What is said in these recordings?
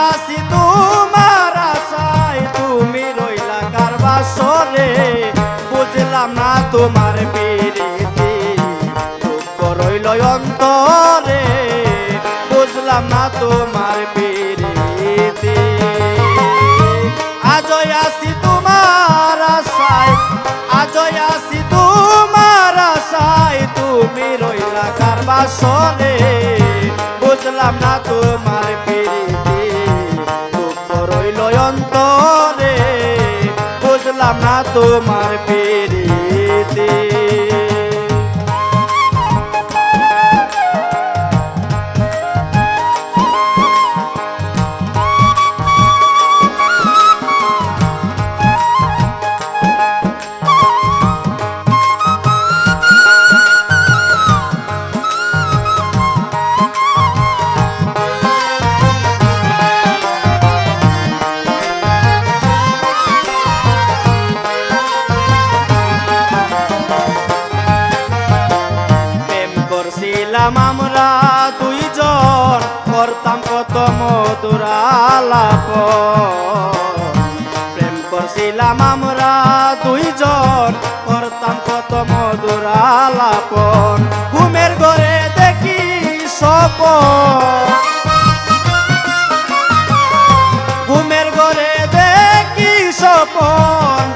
আছি তোমার আশায় তুমি রইলা কার বাসরে বুঝলাম না তোমার প্রীতি দুঃখ রইল অন্তরে বুঝলাম না তোমার প্রীতি আজই আছি তোমার আশায় আজই আছি তোমার আশায় তুমি রইলা কার বাসরে বুঝলাম না তোমার প্রীতি দুঃখ রইল অন্তরে বুঝলাম না তোমার প্রীতি আমরা দুইজন করতাম কত মধুর আলাপ প্রেম করছিলাম আমরা দুইজন করতাম কত মধুর আলাপ ঘুমের ঘরে দেখি স্বপ্ন ঘুমের ঘরে দেখি স্বপ্ন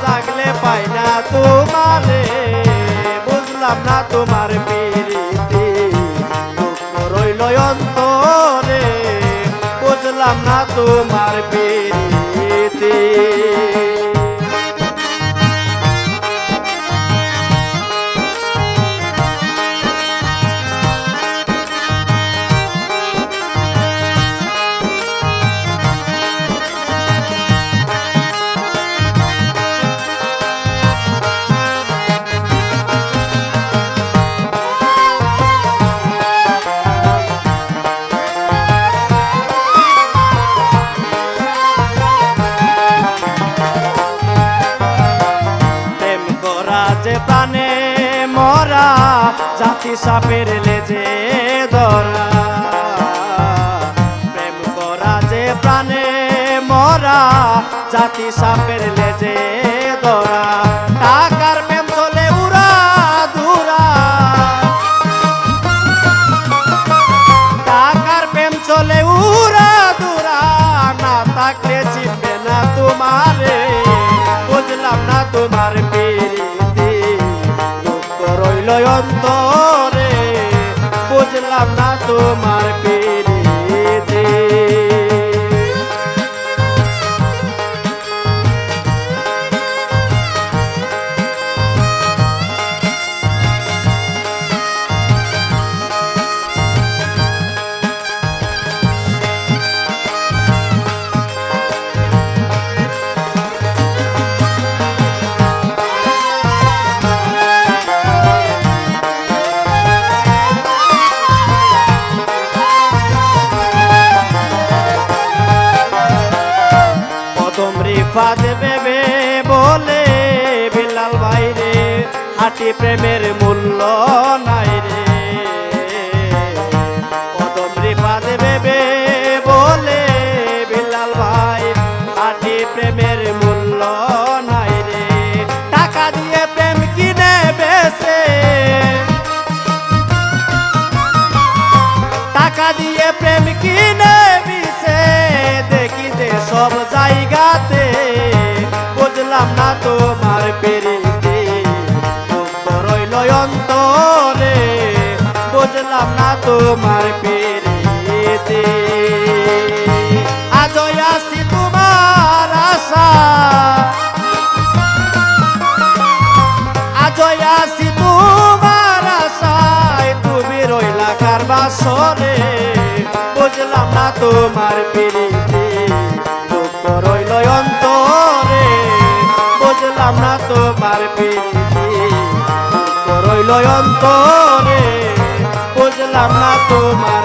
জাগলে পাই না তোমারে বুঝলাম না তোমার প্রীতি অন্তরে বুঝলাম না তোমার প্রীতি প্রাণে মরা জাতি সাপের লেজে ধরা প্রেম করা যে প্রাণে মরা জাতি সাপের লেজে ধরা টাকার প্রেম চলে উড়া ধুরা টাকার প্রেম চলে উড়া ধুরা না থাকলে চিনবে না তোমারে বুঝলাম না তোমার প্রীতি রইল অন্তরে বুঝলাম না তোমার প্রীতি রিফাত বেবে বলে বিলাল ভাই রে হাঁটি প্রেমের মূল্য নাই রে কদম রিফাত বেবে বলে বিলাল ভাই হাঁটি প্রেমের মূল্য নাই রে টাকা দিয়ে প্রেম কিনে বেছে টাকা দিয়ে প্রেম কিনে বিছে দেখিতে সব জায়গাতে বুঝলাম না তোমার প্রীতি দুঃখ রইল অন্তরে বুঝলাম না তোমার প্রীতি আজই আছি তোমার আশা আজই আছি তোমার আশায় তুমি রইলা কার বাসরে বুঝলাম না তোমার প্রীতি দুঃখ রইল অন্তরে বুঝলাম না তোমার প্রীতি দুঃখ রইল অন্তরে বুঝলাম না তোমার